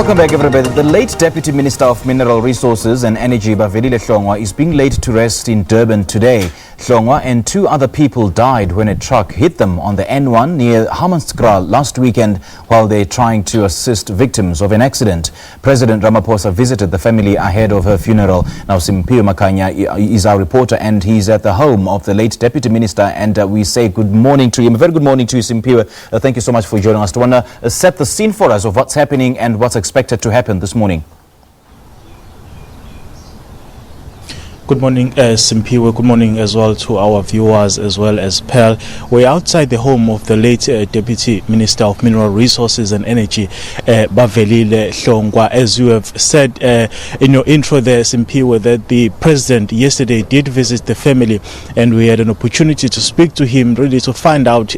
Welcome back, everybody. The late Deputy Minister of Mineral Resources and Energy, Bavelile Hlongwa, is being laid to rest in Durban today. Hlongwa and two other people died when a truck hit them on the N1 near Hammanskraal last weekend while they're trying to assist victims of an accident. President Ramaphosa visited the family ahead of her funeral. Now, Simphiwe Makhanya is our reporter and he's at the home of the late Deputy Minister, and we say good morning to him. A very good morning to you, Simphiwe. Thank you so much for joining us. Do you want to set the scene for us of what's happening and what's expected to happen this morning? Good morning, Simphiwe. Good morning as well to our viewers as well as Pearl. We're outside the home of the late Deputy Minister of Mineral Resources and Energy, Bavelile Hlongwa. As you have said in your intro there, Simphiwe, that the President yesterday did visit the family, and we had an opportunity to speak to him, really to find out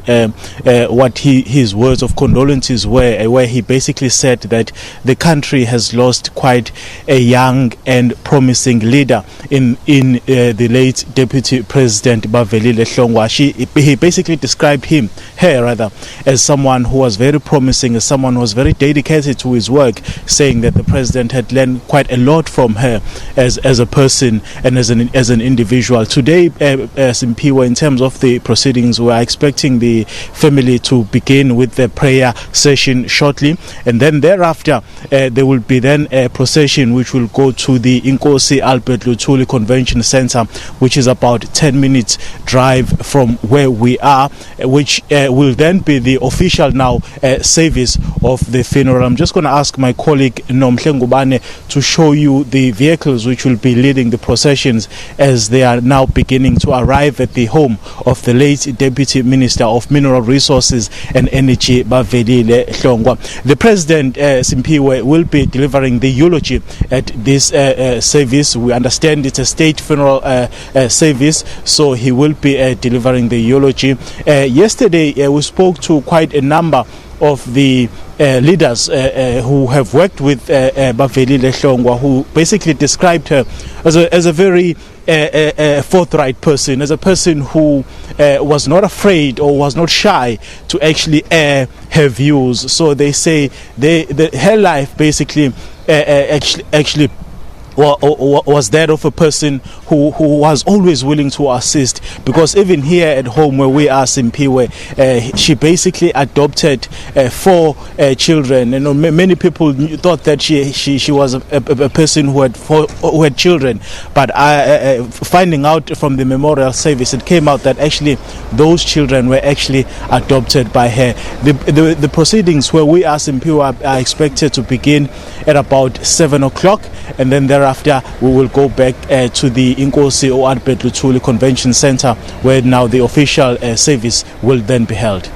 what his words of condolences were, where he basically said that the country has lost quite a young and promising leader in the late Deputy President Bavelile Hlongwa. He basically described her as someone who was very promising, as someone who was very dedicated to his work, saying that the President had learned quite a lot from her as a person and as an individual. Today, Simphiwe, in terms of the proceedings, we are expecting the family to begin with the prayer session shortly, and then thereafter there will be then a procession which will go to the Inkosi Albert Luthuli Convention Center, which is about 10 minutes drive from where we are, which will then be the official now service of the funeral. I'm just going to ask my colleague Nomhle to show you the vehicles which will be leading the processions as they are now beginning to arrive at the home of the late Deputy Minister of Mineral Resources and Energy, Bavelile Hlongwa. The President, Simphiwe, will be delivering the eulogy at this service. We understand it's a state funeral service, so he will be delivering the eulogy. Yesterday we spoke to quite a number of the leaders who have worked with Bavelile Hlongwa, who basically described her as a very forthright person, as a person who was not afraid or was not shy to actually air her views. So they say her life basically actually was that of a person who was always willing to assist, because even here at home where we are, Simphiwe, she basically adopted 4 children. You know, many people thought that she was a person who had children, but finding out from the memorial service, it came out that actually those children were actually adopted by her. The proceedings where we are, Simphiwe, are expected to begin at about 7 o'clock, and then thereafter we will go back to the Inkosi or Albert Luthuli Convention Center, where now the official service will then be held.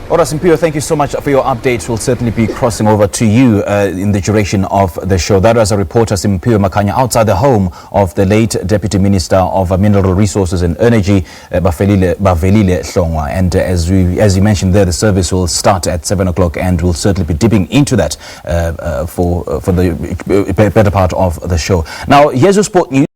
Alright, Simphiwe, thank you so much for your updates. We'll certainly be crossing over to you in the duration of the show. That was a reporter, Simphiwe Makhanya, outside the home of the late Deputy Minister of Mineral Resources and Energy, Bavelile Hlongwa. And as you mentioned there, the service will start at 7 o'clock, and we'll certainly be dipping into that for the better part of the show. Now, here's your sport news.